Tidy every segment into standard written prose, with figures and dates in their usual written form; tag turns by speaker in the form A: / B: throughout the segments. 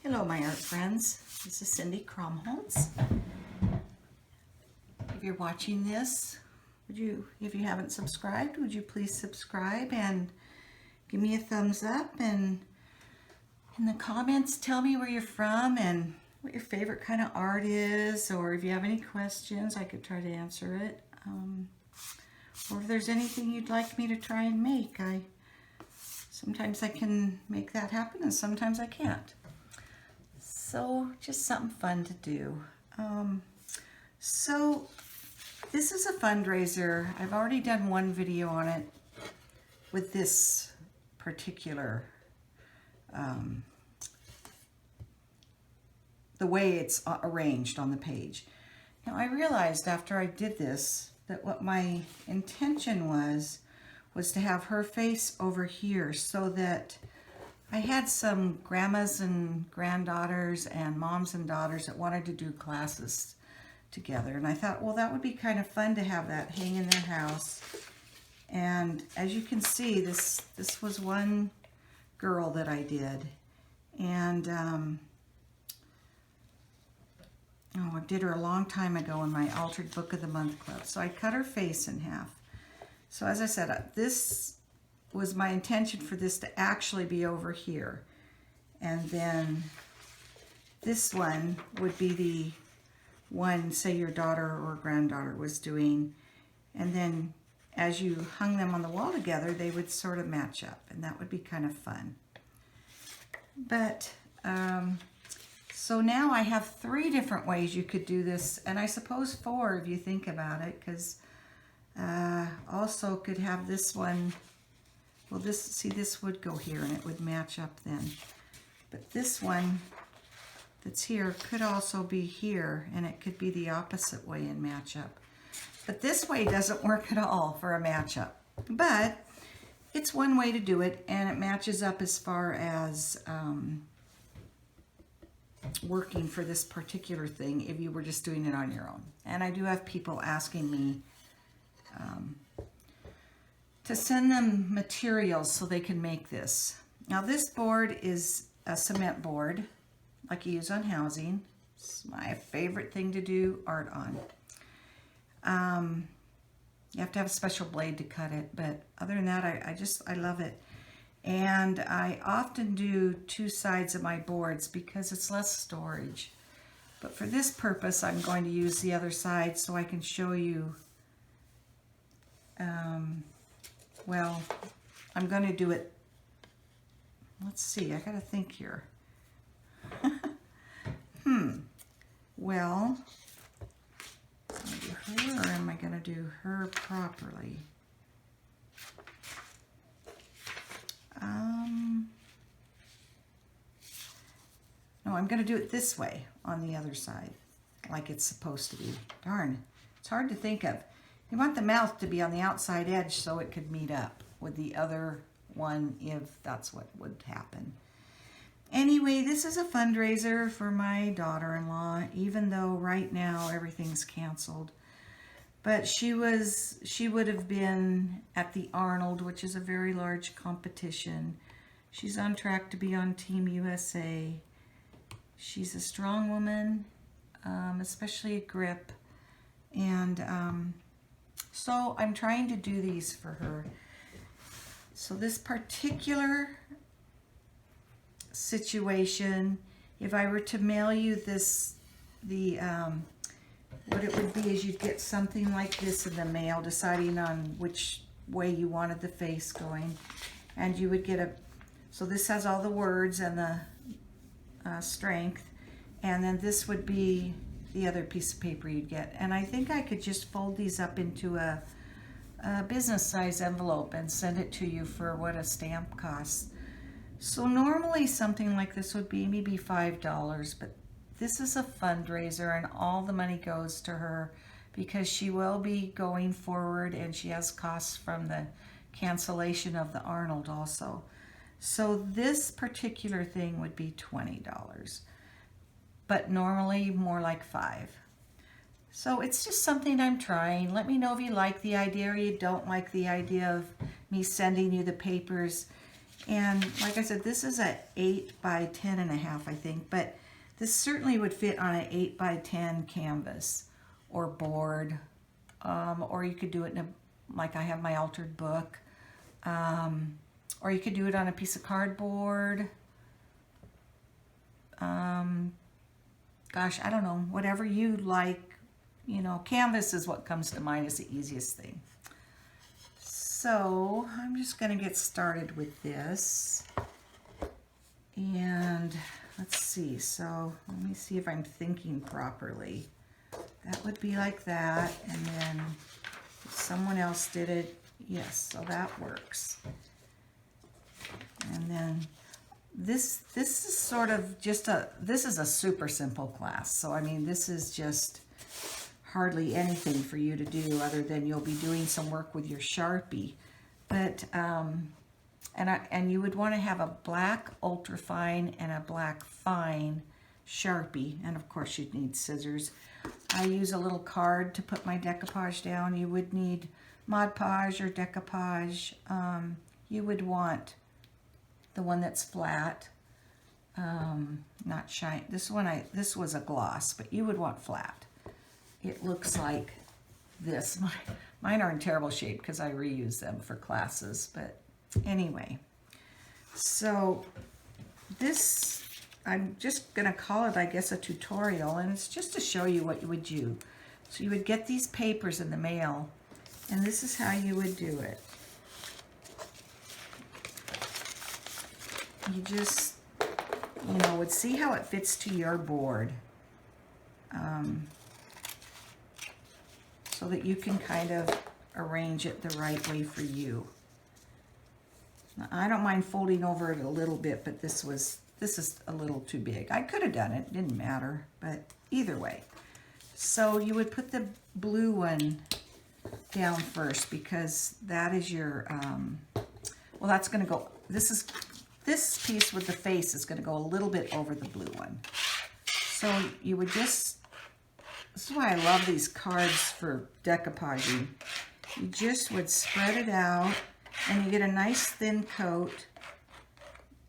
A: Hello, my art friends. This is Cindy Kromholtz. If you're watching this, if you haven't subscribed, would you please subscribe and give me a thumbs up, and in the comments tell me where you're from and what your favorite kind of art is, or if you have any questions, I could try to answer it. Or if there's anything you'd like me to try and make, sometimes I can make that happen and sometimes I can't. So just something fun to do. So this is a fundraiser. I've already done one video on it with this particular, the way it's arranged on the page. Now I realized after I did this that what my intention was to have her face over here, so that I had some grandmas and granddaughters and moms and daughters that wanted to do classes together. And I thought, well, that would be kind of fun to have that hang in their house. And as you can see, this was one girl that I did. And I did her a long time ago in my Altered Book of the Month Club. So I cut her face in half. So as I said, this was my intention for this to actually be over here. And then this one would be the one, say your daughter or granddaughter was doing. And then as you hung them on the wall together, they would sort of match up, and that would be kind of fun. But, so now I have 3 different ways you could do this, and I suppose 4 if you think about it, because also could have this one. Well, this would go here and it would match up then. But this one that's here could also be here, and it could be the opposite way and match up. But this way doesn't work at all for a matchup. But it's one way to do it, and it matches up as far as working for this particular thing if you were just doing it on your own. And I do have people asking me to send them materials so they can make this. Now this board is a cement board like you use on housing. It's my favorite thing to do art on. You have to have a special blade to cut it, but other than that, I love it. And I often do 2 sides of my boards because it's less storage. But for this purpose, I'm going to use the other side so I can show you. Well, I'm going to do it. Let's see, I got to think here. Well, am I going to do her, or am I going to do her properly? No, I'm going to do it this way on the other side, like it's supposed to be. Darn, it's hard to think of. You want the mouth to be on the outside edge so it could meet up with the other one if that's what would happen. Anyway, this is a fundraiser for my daughter-in-law, even though right now everything's canceled. But she would have been at the Arnold, which is a very large competition. She's on track to be on Team USA. She's a strong woman, especially a grip. And so I'm trying to do these for her. So this particular situation, if I were to mail you this, what it would be is you'd get something like this in the mail, deciding on which way you wanted the face going. And you would get so this has all the words and the strength. And then this would be the other piece of paper you'd get. And I think I could just fold these up into a business size envelope and send it to you for what a stamp costs. So normally something like this would be maybe $5, but this is a fundraiser and all the money goes to her because she will be going forward, and she has costs from the cancellation of the Arnold also. So this particular thing would be $20, but normally more like $5. So it's just something I'm trying. Let me know if you like the idea or you don't like the idea of me sending you the papers. And like I said, this is a 8 by 10.5, I think, but this certainly would fit on an 8 by 10 canvas or board, or you could do it in a, like I have my altered book, or you could do it on a piece of cardboard. Gosh, I don't know, whatever you like, you know, canvas is what comes to mind as the easiest thing. So I'm just going to get started with this. And let's see, so let me see if I'm thinking properly. That would be like that, and then if someone else did it, yes, so that works. And then this is sort of just this is a super simple class. So I mean, this is just hardly anything for you to do other than you'll be doing some work with your Sharpie. But and you would want to have a black ultrafine and a black fine Sharpie, and of course you'd need scissors. I use a little card to put my decoupage down. You would need Mod Podge or decoupage. You would want the one that's flat, not shine. This was a gloss, but you would want flat. It looks like this. Mine are in terrible shape because I reuse them for classes, but anyway. So this, I'm just going to call it, I guess, a tutorial, and it's just to show you what you would do. So you would get these papers in the mail, and this is how you would do it. You just, you know, would see how it fits to your board, so that you can kind of arrange it the right way for you. Now, I don't mind folding over it a little bit, but this is a little too big. I could have done it, didn't matter, but either way. So you would put the blue one down first, because that is your, well, that's going to go, this piece with the face is going to go a little bit over the blue one. So you would just, this is why I love these cards for decoupaging. You just would spread it out, and you get a nice thin coat,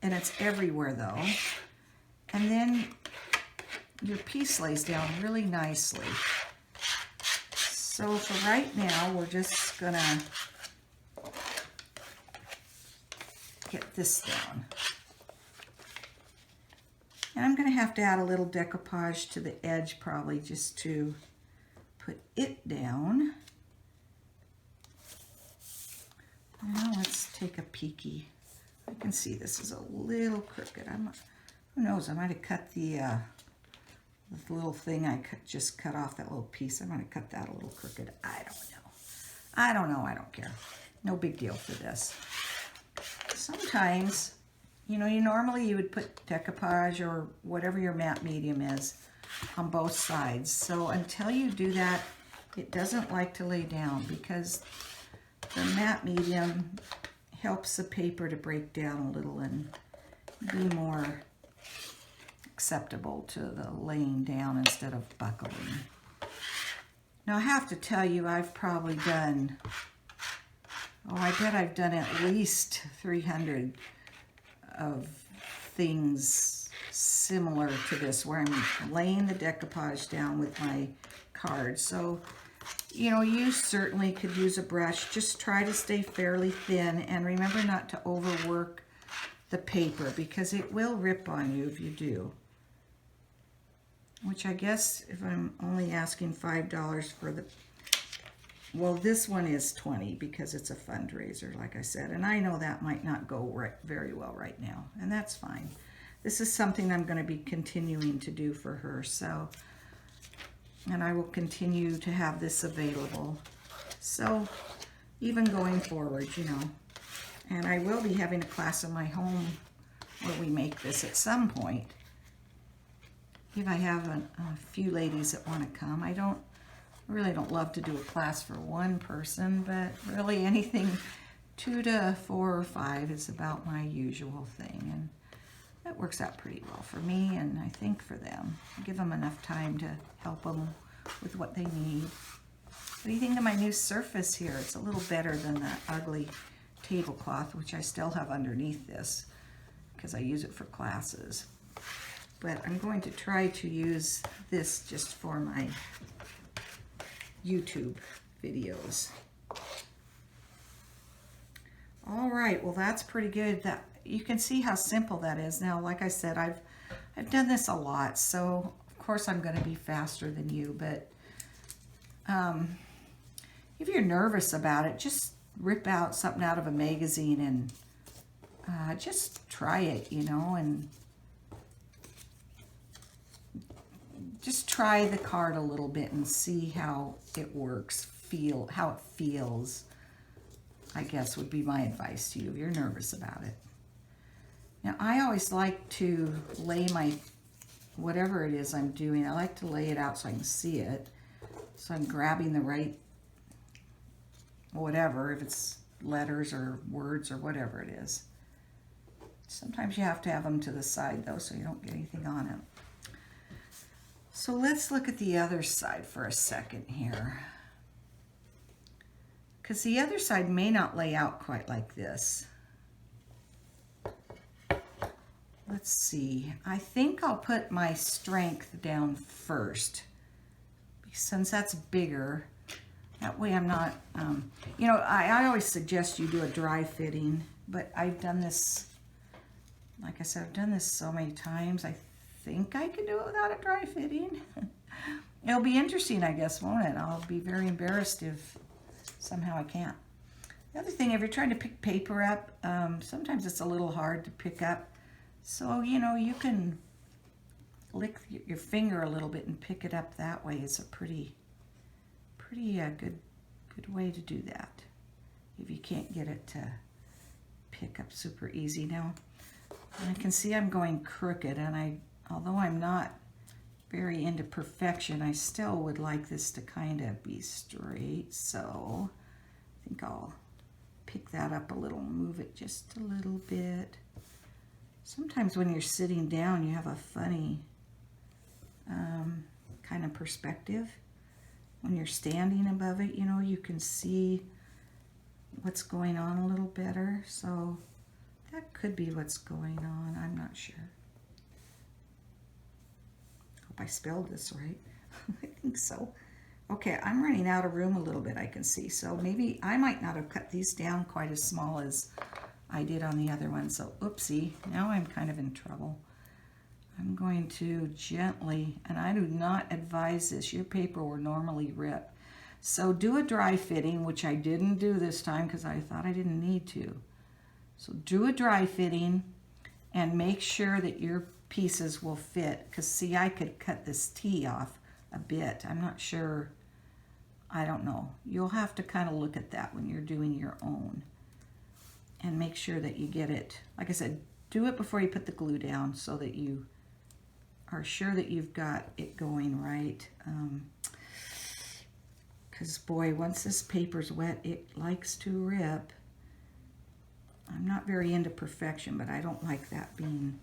A: and it's everywhere though. And then your piece lays down really nicely. So for right now, we're just gonna get this down. And I'm gonna have to add a little decoupage to the edge probably, just to put it down. Now let's take a peeky. I can see this is a little crooked. Who knows, I might have cut the little thing I just cut off, that little piece. I might have cut that a little crooked. I don't know, I don't care. No big deal for this. Sometimes, you know, normally you would put decoupage or whatever your matte medium is on both sides. So until you do that, it doesn't like to lay down, because the matte medium helps the paper to break down a little and be more acceptable to the laying down instead of buckling. Now I have to tell you, I've probably done, oh, I bet I've done at least 300 of things similar to this, where I'm laying the decoupage down with my cards. So, you know, you certainly could use a brush. Just try to stay fairly thin, and remember not to overwork the paper, because it will rip on you if you do. Which I guess, if I'm only asking $5 for the, well, this one is $20 because it's a fundraiser, like I said, and I know that might not go very well right now, and that's fine. This is something I'm going to be continuing to do for her, so, and I will continue to have this available. So, even going forward, you know, and I will be having a class in my home where we make this at some point. If I have a few ladies that want to come. I really don't love to do a class for one person, but really anything 2 to 4 or 5 is about my usual thing, and that works out pretty well for me, and I think for them. I give them enough time to help them with what they need. What do you think of my new surface here? It's a little better than that ugly tablecloth, which I still have underneath this because I use it for classes. But I'm going to try to use this just for my YouTube videos. All right, well that's pretty good. That you can see how simple that is. Now, like I said, I've done this a lot, so of course I'm going to be faster than you, but if you're nervous about it, just rip out something out of a magazine and just try it, you know, and just try the card a little bit and see how it works, how it feels, I guess would be my advice to you if you're nervous about it. Now, I always like to lay my, whatever it is I'm doing, I like to lay it out so I can see it. So I'm grabbing the right, whatever, if it's letters or words or whatever it is. Sometimes you have to have them to the side though, so you don't get anything on it. So let's look at the other side for a second here. Because the other side may not lay out quite like this. Let's see. I think I'll put my strength down first, since that's bigger. That way I'm not, you know, I always suggest you do a dry fitting, but I've done this, like I said, I've done this so many times. I think I could do it without a dry fitting. It'll be interesting, I guess, won't it? I'll be very embarrassed if somehow I can't. The other thing, if you're trying to pick paper up, sometimes it's a little hard to pick up. So, you know, you can lick your finger a little bit and pick it up that way. It's a pretty good way to do that if you can't get it to pick up super easy. Now, I can see I'm going crooked, and although I'm not very into perfection, I still would like this to kind of be straight. So I think I'll pick that up a little, move it just a little bit. Sometimes when you're sitting down, you have a funny kind of perspective. When you're standing above it, you know, you can see what's going on a little better. So that could be what's going on. I'm not sure. Hope I spelled this right. I think so. Okay, I'm running out of room a little bit, I can see. So maybe I might not have cut these down quite as small as I did on the other one. So oopsie, now I'm kind of in trouble. I'm going to gently, and I do not advise this, your paper will normally rip. So do a dry fitting, which I didn't do this time because I thought I didn't need to. So do a dry fitting and make sure that your pieces will fit, because see, I could cut this T off a bit. I'm not sure, I don't know. You'll have to kind of look at that when you're doing your own and make sure that you get it. Like I said, do it before you put the glue down so that you are sure that you've got it going right. Because boy, once this paper's wet, it likes to rip. I'm not very into perfection, but I don't like that being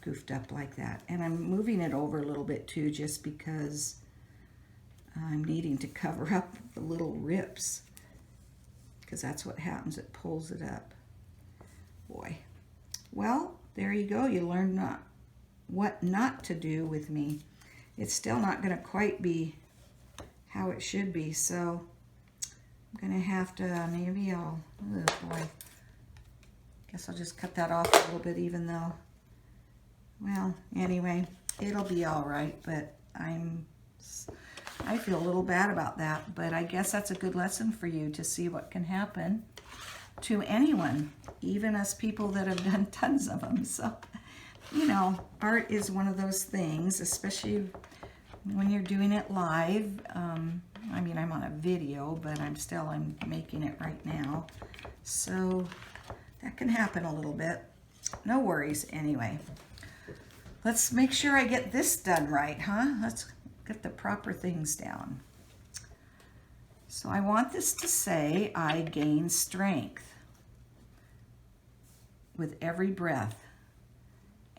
A: goofed up like that. And I'm moving it over a little bit too, just because I'm needing to cover up the little rips, because that's what happens, it pulls it up. Boy. Well, there you go. You learned what not to do with me. It's still not going to quite be how it should be, so I'm going to have to, maybe I'll, oh boy, guess I'll just cut that off a little bit, even though, well, anyway, it'll be all right, but I feel a little bad about that, but I guess that's a good lesson for you to see what can happen to anyone, even us people that have done tons of them. So, you know, art is one of those things, especially when you're doing it live. I mean, I'm on a video, but I'm making it right now. So that can happen a little bit. No worries anyway. Let's make sure I get this done right, huh? Let's get the proper things down. So I want this to say, I gain strength with every breath.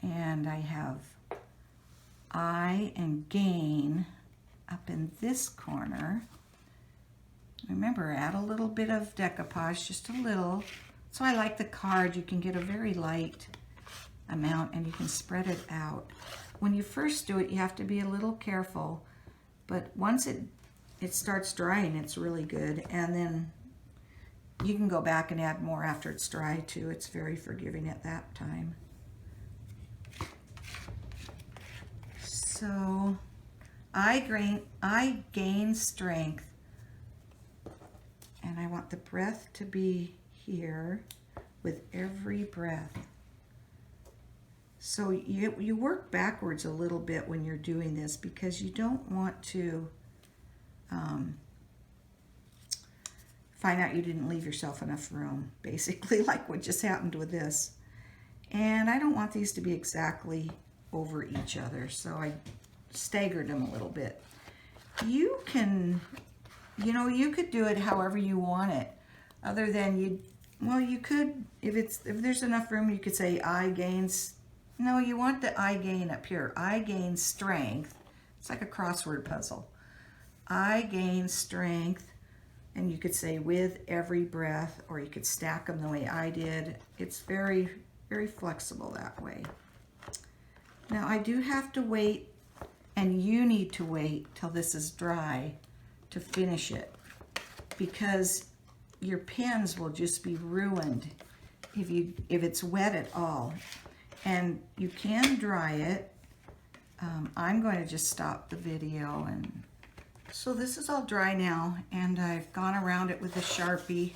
A: And I have I and gain up in this corner. Remember, add a little bit of decoupage, just a little, So I like the card. You can get a very light amount and you can spread it out. When you first do it, you have to be a little careful, but once it starts drying, it's really good. And then you can go back and add more after it's dry too. It's very forgiving at that time. So I gain strength, and I want the breath to be here with every breath. So you work backwards a little bit when you're doing this, because you don't want to find out you didn't leave yourself enough room, basically, like what just happened with this. And I don't want these to be exactly over each other, so I staggered them a little bit. You can, you could do it however you want it, other than you could, if there's enough room, you could say I gains. No, you want the I gain up here. I gain strength. It's like a crossword puzzle. I gain strength, and you could say with every breath, or you could stack them the way I did. It's very, very flexible that way. Now I do have to wait, and you need to wait till this is dry to finish it, because your pens will just be ruined if it's wet at all. And you can dry it. I'm going to just stop the video. And so this is all dry now, and I've gone around it with a Sharpie.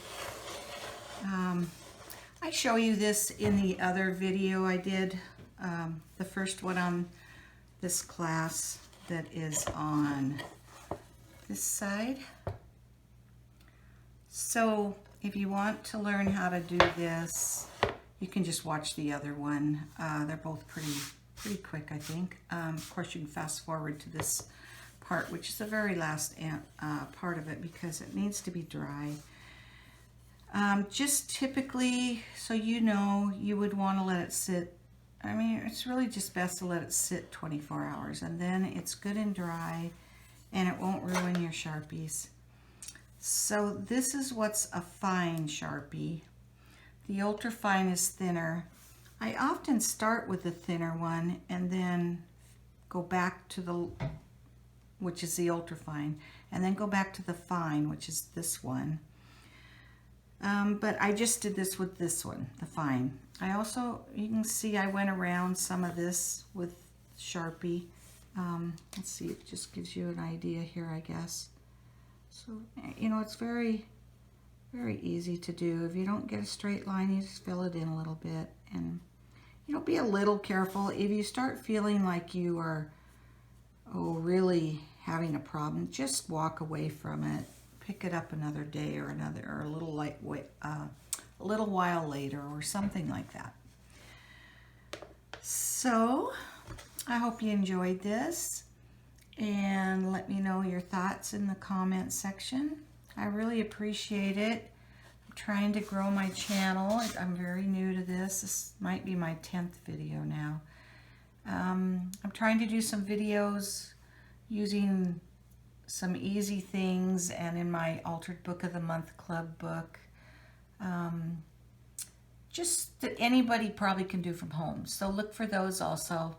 A: I show you this in the other video I did, the first one on this class that is on this side. So if you want to learn how to do this, you can just watch the other one. They're both pretty quick, I think. Of course, you can fast forward to this part, which is the very last part of it, because it needs to be dry. Just typically, so you would want to let it sit. I mean, it's really just best to let it sit 24 hours, and then it's good and dry, and it won't ruin your Sharpies. So this is what's a fine Sharpie. The ultra fine is thinner. I often start with the thinner one and then go back to which is the ultra fine, and then go back to the fine, which is this one. But I just did this with this one, the fine. I also, you can see I went around some of this with Sharpie. Let's see, it just gives you an idea here, I guess. So, it's very, very easy to do. If you don't get a straight line, you just fill it in a little bit. And, be a little careful. If you start feeling like you are, really having a problem, just walk away from it. Pick it up another day or a little while later, or something like that. So, I hope you enjoyed this, and let me know your thoughts in the comment section. I really appreciate it. I'm trying to grow my channel. I'm very new to this. This might be my 10th video now. I'm trying to do some videos using some easy things, and in my Altered Book of the Month Club book, just that anybody probably can do from home. So look for those also.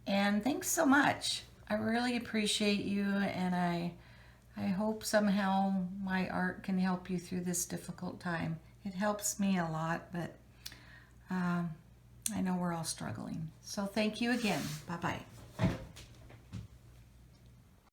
A: And thanks so much. I really appreciate you, and I hope somehow my art can help you through this difficult time. It helps me a lot, but I know we're all struggling. So thank you again. Bye-bye.